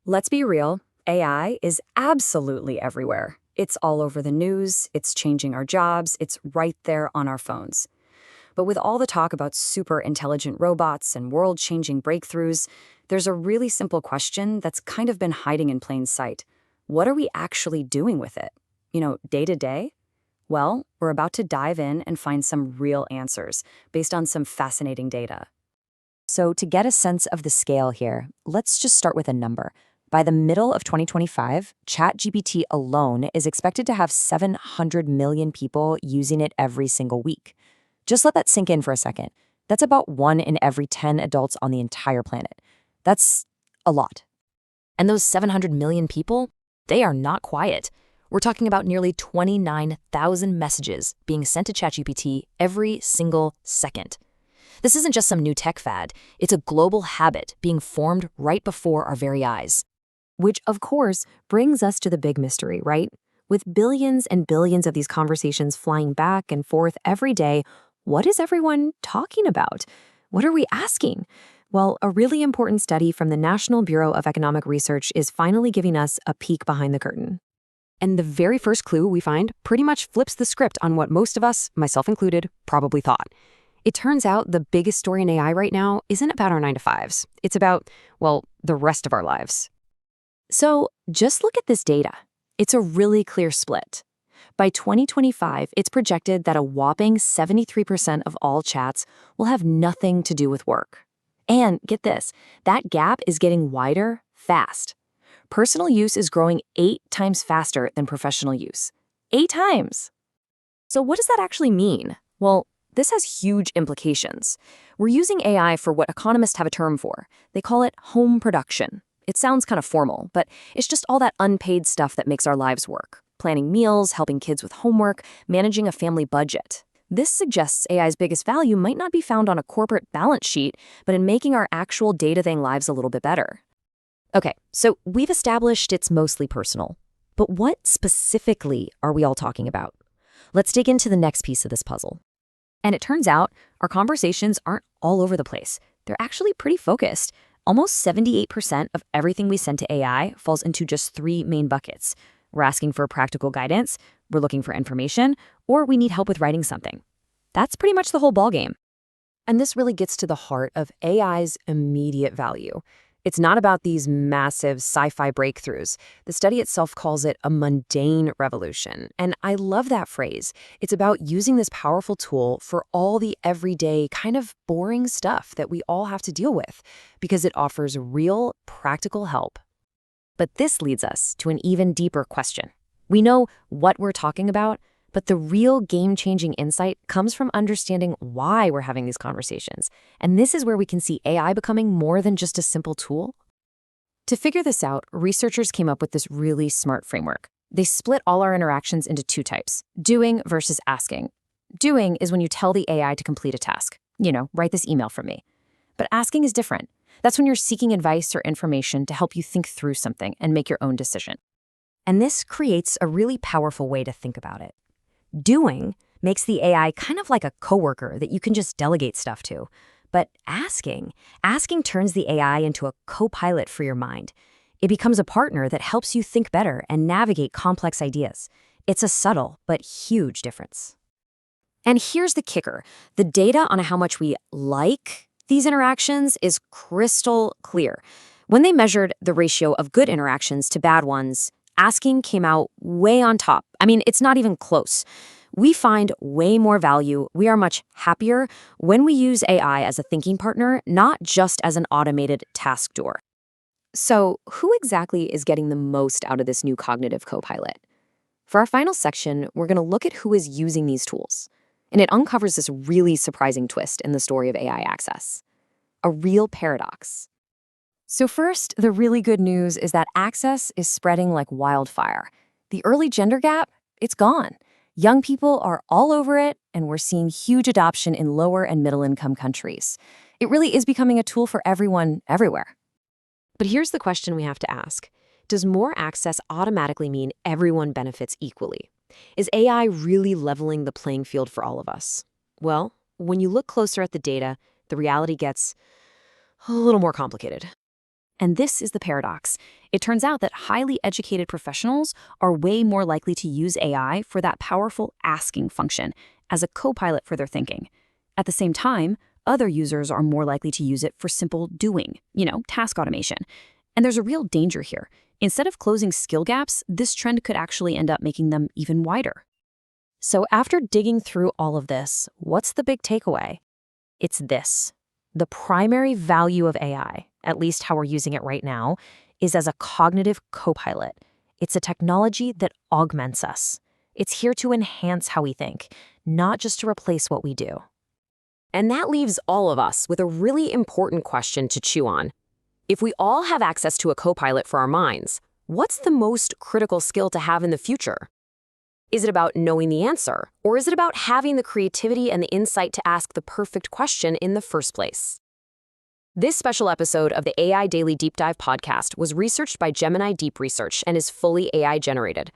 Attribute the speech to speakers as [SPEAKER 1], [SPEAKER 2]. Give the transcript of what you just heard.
[SPEAKER 1] Let's be real, AI is absolutely everywhere. It's all over the news, it's changing our jobs, it's right there on our phones. But with all the talk about super intelligent robots and world changing breakthroughs, there's a really simple question that's kind of been hiding in plain sight. What are we actually doing with it? Day to day? Well, we're about to dive in and find some real answers based on some fascinating data.
[SPEAKER 2] So, to get a sense of the scale here, let's just start with a number. By the middle of 2025, ChatGPT alone is expected to have 700 million people using it every single week. Just let that sink in for a second. That's about 1 in every 10 adults on the entire planet. That's a lot. And those 700 million people, they are not quiet. We're talking about nearly 29,000 messages being sent to ChatGPT every single second. This isn't just some new tech fad, it's a global habit being formed right before our very eyes. Which, of course, brings us to the big mystery, right? With billions and billions of these conversations flying back and forth every day, what is everyone talking about? What are we asking? Well, a really important study from the National Bureau of Economic Research is finally giving us a peek behind the curtain.
[SPEAKER 3] And the very first clue we find pretty much flips the script on what most of us, myself included, probably thought. It turns out the biggest story in AI right now isn't about our 9-to-5s. It's about, well, the rest of our lives.
[SPEAKER 2] So just look at this data. It's a really clear split. By 2025, it's projected that a whopping 73% of all chats will have nothing to do with work. And get this, that gap is getting wider fast. Personal use is growing 8 times faster than professional use. 8 times! So what does that actually mean? Well, this has huge implications. We're using AI for what economists have a term for. They call it home production. It sounds kind of formal, but it's just all that unpaid stuff that makes our lives work. Planning meals, helping kids with homework, managing a family budget. This suggests AI's biggest value might not be found on a corporate balance sheet, but in making our actual day-to-day lives a little bit better. Okay, so we've established it's mostly personal. But what specifically are we all talking about? Let's dig into the next piece of this puzzle. And it turns out our conversations aren't all over the place. They're actually pretty focused. Almost 78% of everything we send to AI falls into just 3 main buckets. We're asking for practical guidance, we're looking for information, or we need help with writing something. That's pretty much the whole ballgame. And this really gets to the heart of AI's immediate value. It's not about these massive sci-fi breakthroughs. The study itself calls it a mundane revolution. And I love that phrase. It's about using this powerful tool for all the everyday, kind of boring stuff that we all have to deal with, because it offers real, practical help. But this leads us to an even deeper question. We know what we're talking about, but the real game-changing insight comes from understanding why we're having these conversations. And this is where we can see AI becoming more than just a simple tool. To figure this out, researchers came up with this really smart framework. They split all our interactions into 2 types, doing versus asking. Doing is when you tell the AI to complete a task. Write this email for me. But asking is different. That's when you're seeking advice or information to help you think through something and make your own decision. And this creates a really powerful way to think about it. Doing makes the AI kind of like a coworker that you can just delegate stuff to. But asking turns the AI into a co-pilot for your mind. It becomes a partner that helps you think better and navigate complex ideas. It's a subtle but huge difference. And here's the kicker. The data on how much we like these interactions is crystal clear. When they measured the ratio of good interactions to bad ones, asking came out way on top. I mean, it's not even close. We find way more value. We are much happier when we use AI as a thinking partner, not just as an automated task doer. So, who exactly is getting the most out of this new cognitive co-pilot? For our final section, we're going to look at who is using these tools. And it uncovers this really surprising twist in the story of AI access. A real paradox. So first, the really good news is that access is spreading like wildfire. The early gender gap, it's gone. Young people are all over it, and we're seeing huge adoption in lower and middle-income countries. It really is becoming a tool for everyone, everywhere.
[SPEAKER 3] But here's the question we have to ask. Does more access automatically mean everyone benefits equally? Is AI really leveling the playing field for all of us? Well, when you look closer at the data, the reality gets a little more complicated.
[SPEAKER 2] And this is the paradox. It turns out that highly educated professionals are way more likely to use AI for that powerful asking function as a co-pilot for their thinking. At the same time, other users are more likely to use it for simple doing, task automation. And there's a real danger here. Instead of closing skill gaps, this trend could actually end up making them even wider. So after digging through all of this, what's the big takeaway? It's this. The primary value of AI, at least how we're using it right now, is as a cognitive co-pilot. It's a technology that augments us. It's here to enhance how we think, not just to replace what we do.
[SPEAKER 3] And that leaves all of us with a really important question to chew on. If we all have access to a co-pilot for our minds, what's the most critical skill to have in the future? Is it about knowing the answer, or is it about having the creativity and the insight to ask the perfect question in the first place? This special episode of the AI Daily Deep Dive podcast was researched by Gemini Deep Research and is fully AI generated.